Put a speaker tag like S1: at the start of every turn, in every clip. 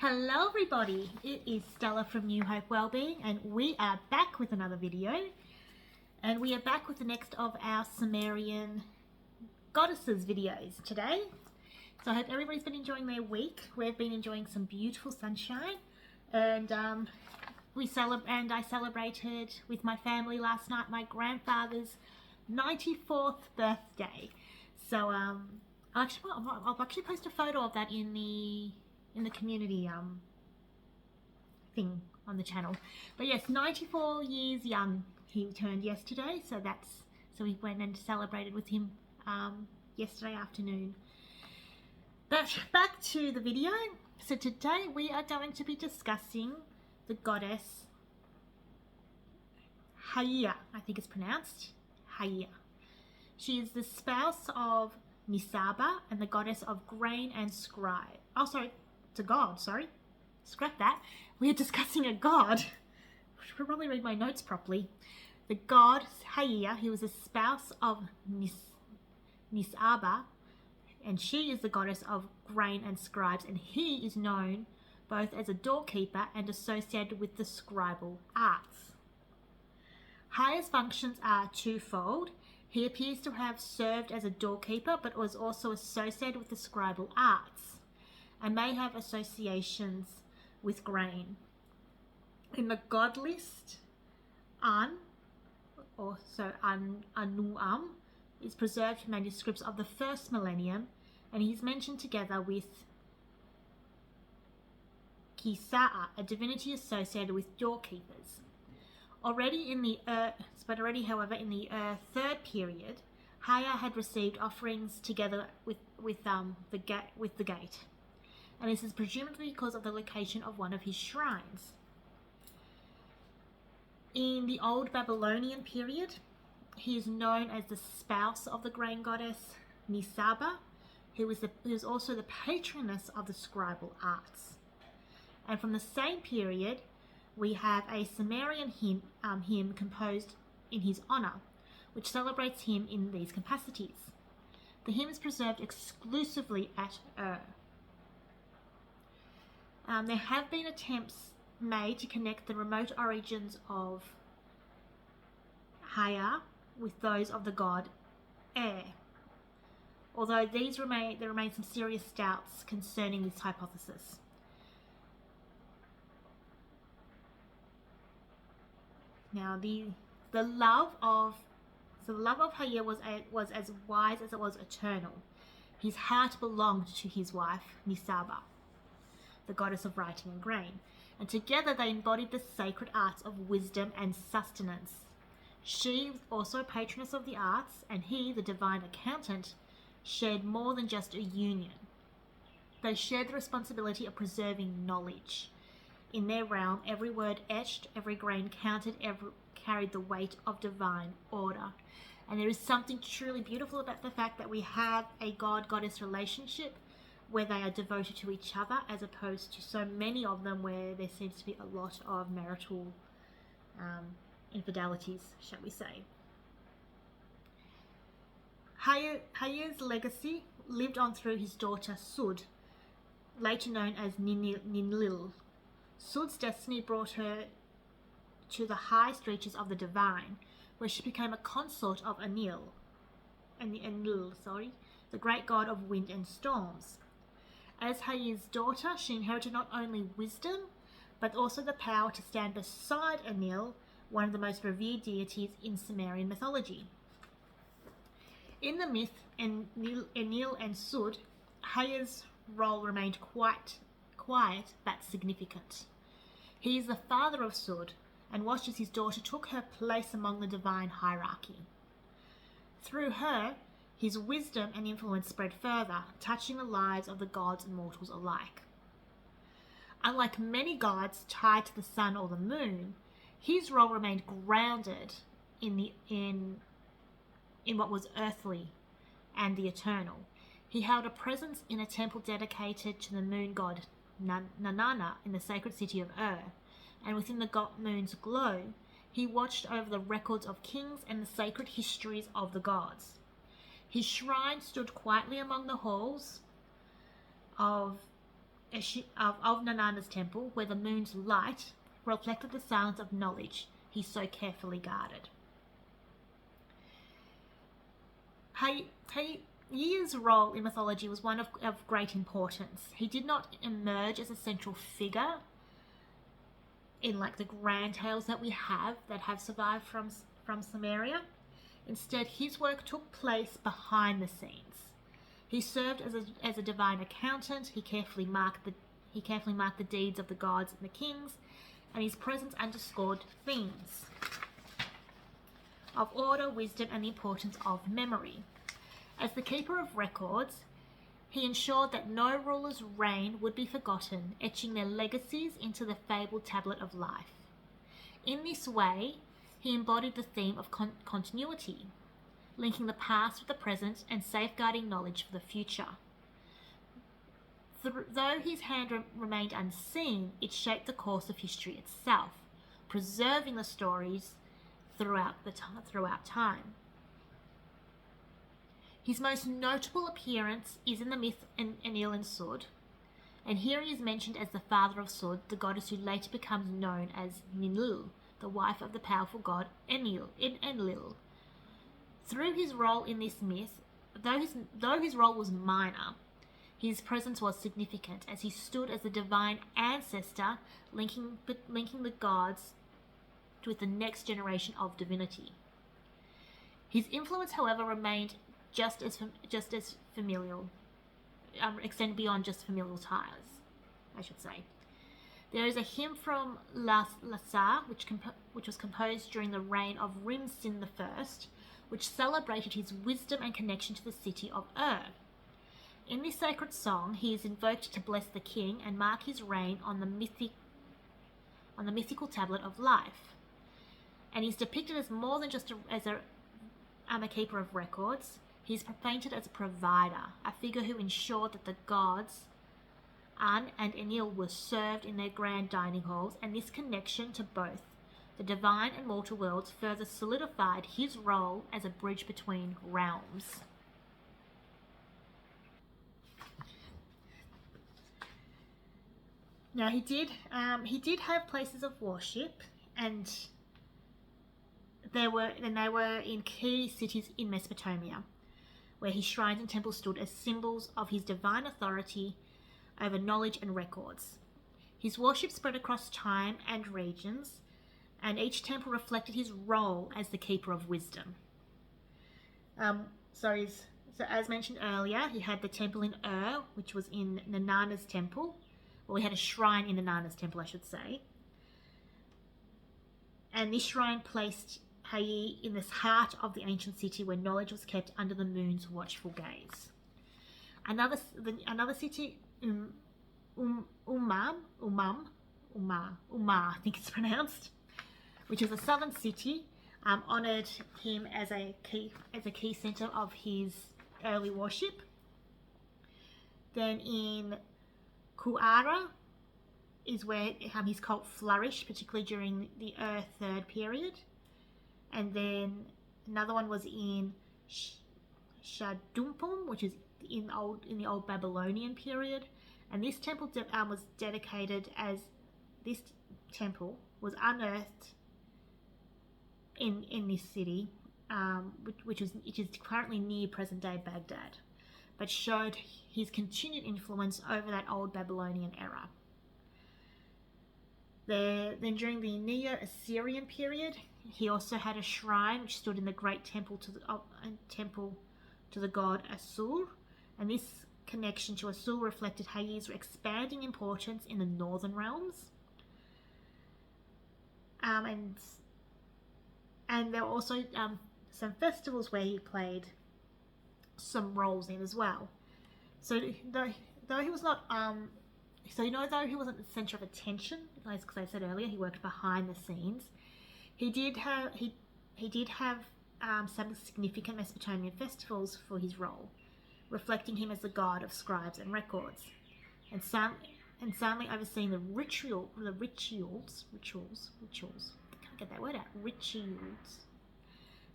S1: Hello everybody, it is Stella from New Hope Wellbeing and we are back with another video, and we are back with the next of our Sumerian goddesses videos today. So I hope everybody's been enjoying their week. We've been enjoying some beautiful sunshine, and I celebrated with my family last night my grandfather's 94th birthday. So I'll actually post a photo of that in the community thing on the channel. But yes, 94 years young he turned yesterday, so we went and celebrated with him yesterday afternoon. But back to the video. So today we are going to be discussing the goddess Haia, I think it's pronounced Haia. She is the spouse of Nisaba and the goddess of grain and scribe. Oh, sorry. It's a god, sorry. Scrap that. We are discussing a god. I should probably read my notes properly. The god Haia, he was a spouse of Nisaba, and she is the goddess of grain and scribes, and he is known both as a doorkeeper and associated with the scribal arts. Haia's functions are twofold. He appears to have served as a doorkeeper, but was also associated with the scribal arts, and may have associations with grain. In the god list, Anuam is preserved manuscripts of the first millennium, and he's mentioned together with Kisa'a, a divinity associated with doorkeepers. However, in the third period, Haia had received offerings together with the gate. And this is presumably because of the location of one of his shrines. In the Old Babylonian period, he is known as the spouse of the grain goddess Nisaba, who is also the patroness of the scribal arts. And from the same period, we have a Sumerian hymn composed in his honor, which celebrates him in these capacities. The hymn is preserved exclusively at Ur. There have been attempts made to connect the remote origins of Haia with those of the god Air, although there remain some serious doubts concerning this hypothesis. Now, the love of Haia was as wise as it was eternal. His heart belonged to his wife Nisaba, the goddess of writing and grain, and together they embodied the sacred arts of wisdom and sustenance. She was also a patroness of the arts, and he, the divine accountant, shared more than just a union. They shared the responsibility of preserving knowledge. In their realm, every word etched, every grain counted, carried the weight of divine order. And there is something truly beautiful about the fact that we have a god-goddess relationship where they are devoted to each other, as opposed to so many of them where there seems to be a lot of marital infidelities, shall we say. Haia's legacy lived on through his daughter Sud, later known as Ninlil. Sud's destiny brought her to the highest reaches of the divine, where she became a consort of Enlil, the great god of wind and storms. As Haia's daughter, she inherited not only wisdom, but also the power to stand beside Enlil, one of the most revered deities in Sumerian mythology. In the myth, Enlil and Sud, Haia's role remained quiet but significant. He is the father of Sud, and watched as his daughter took her place among the divine hierarchy. Through her, his wisdom and influence spread further, touching the lives of the gods and mortals alike. Unlike many gods tied to the sun or the moon, his role remained grounded in what was earthly and the eternal. He held a presence in a temple dedicated to the moon god Nanana in the sacred city of Ur, and within the god moon's glow, he watched over the records of kings and the sacred histories of the gods. His shrine stood quietly among the halls of of Nanana's temple, where the moon's light reflected the sounds of knowledge he so carefully guarded. Haia's role in mythology was one of great importance. He did not emerge as a central figure in like the grand tales that we have that have survived from Sumeria. Instead, his work took place behind the scenes. He served as a divine accountant. He carefully marked the deeds of the gods and the kings, and his presence underscored themes of order, wisdom, and the importance of memory. As the keeper of records, he ensured that no ruler's reign would be forgotten, etching their legacies into the fabled tablet of life. In this way, he embodied the theme of continuity, linking the past with the present and safeguarding knowledge for the future. Though his hand remained unseen, it shaped the course of history itself, preserving the stories throughout time. His most notable appearance is in the myth Enlil and Sud, and here he is mentioned as the father of Sud, the goddess who later becomes known as Ninlil, the wife of the powerful god Enlil. Through his role in this myth, though his role was minor, his presence was significant, as he stood as the divine ancestor, linking the gods with the next generation of divinity. His influence, however, remained just as familial, extend beyond just familial ties, I should say. There is a hymn from Lhasa, which was composed during the reign of Rim-Sin I, which celebrated his wisdom and connection to the city of Ur. In this sacred song, he is invoked to bless the king and mark his reign on the mythical tablet of life. And he's depicted as more than just a keeper of records. He's painted as a provider, a figure who ensured that the gods, An and Enlil, were served in their grand dining halls, and this connection to both the divine and mortal worlds further solidified his role as a bridge between realms. Now he did have places of worship, and they were in key cities in Mesopotamia, where his shrines and temples stood as symbols of his divine authority over knowledge and records. His worship spread across time and regions, and each temple reflected his role as the keeper of wisdom. So as mentioned earlier, he had the temple in Ur, which was in Nanana's temple. Well, he had a shrine in Nanana's temple, I should say. And this shrine placed Haia in the heart of the ancient city, where knowledge was kept under the moon's watchful gaze. Another city, Umma, I think it's pronounced, which is a southern city, honoured him as a key centre of his early worship. Then in Kuara is where his cult flourished, particularly during the Ur Third period. And then another one was in Shadumpum, which is in the old Babylonian period. And this temple was dedicated as this temple was unearthed in this city, which is currently near present-day Baghdad, but showed his continued influence over that old Babylonian era. Then during the Neo-Assyrian period, he also had a shrine which stood in the great temple to the god Assur, and this connection to Assur reflected Haia's expanding importance in the northern realms. And there were also some festivals where he played some roles in as well. So though he was not, though he wasn't the center of attention, as I said earlier, he worked behind the scenes. He did have some significant Mesopotamian festivals for his role, reflecting him as the god of scribes and records, and soundly overseeing the rituals. I can't get that word out. Rituals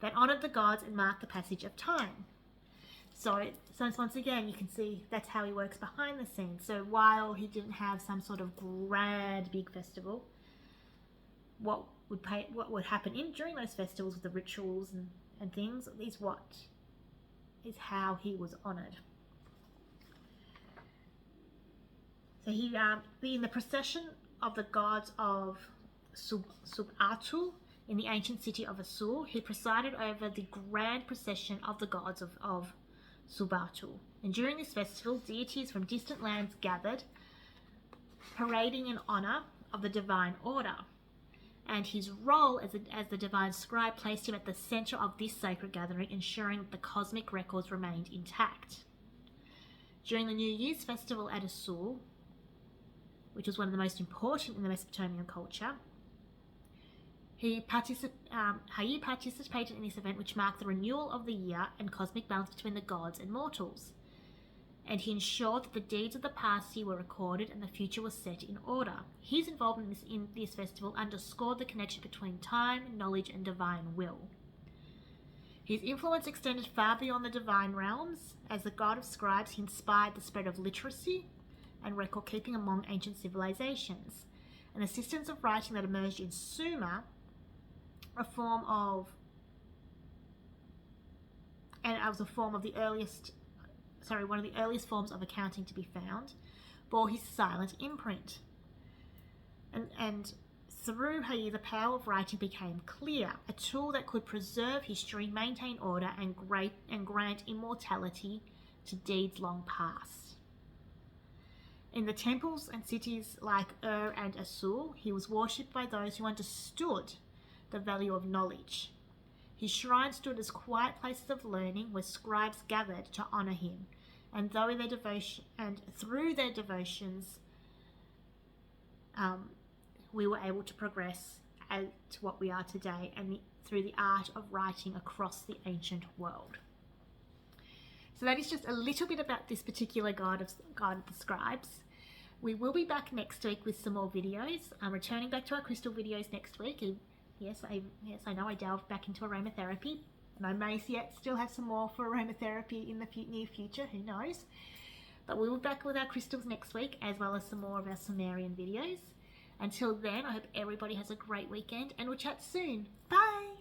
S1: that honoured the gods and marked the passage of time. So once again, you can see that's how he works behind the scenes. So while he didn't have some sort of grand big festival, what would happen during those festivals with the rituals and things is how he was honoured. So he in the procession of the gods of Subatul in the ancient city of Assur, he presided over the grand procession of the gods of Subatul. And during this festival, deities from distant lands gathered, parading in honour of the divine order. And his role as the divine scribe placed him at the centre of this sacred gathering, ensuring that the cosmic records remained intact. During the New Year's festival at Assur, which was one of the most important in the Mesopotamian culture, Haia participated in this event, which marked the renewal of the year and cosmic balance between the gods and mortals. And he ensured that the deeds of the past year were recorded and the future was set in order. His involvement in this festival underscored the connection between time, knowledge, and divine will. His influence extended far beyond the divine realms. As the god of scribes, he inspired the spread of literacy and record-keeping among ancient civilizations. An systems of writing that emerged in Sumer, one of the earliest forms of accounting to be found, bore his silent imprint. And through Haia, the power of writing became clear, a tool that could preserve history, maintain order, and grant immortality to deeds long past. In the temples and cities like and Assur, he was worshipped by those who understood the value of knowledge. His shrine stood as quiet places of learning where scribes gathered to honour him, and through their devotions, we were able to progress to what we are today, and through the art of writing across the ancient world. So that is just a little bit about this particular god of the scribes. We will be back next week with some more videos. I'm returning back to our crystal videos next week. Yes, I know I delved back into aromatherapy, and I may still have some more for aromatherapy in the near future, who knows. But we will be back with our crystals next week, as well as some more of our Sumerian videos. Until then, I hope everybody has a great weekend, and we'll chat soon. Bye!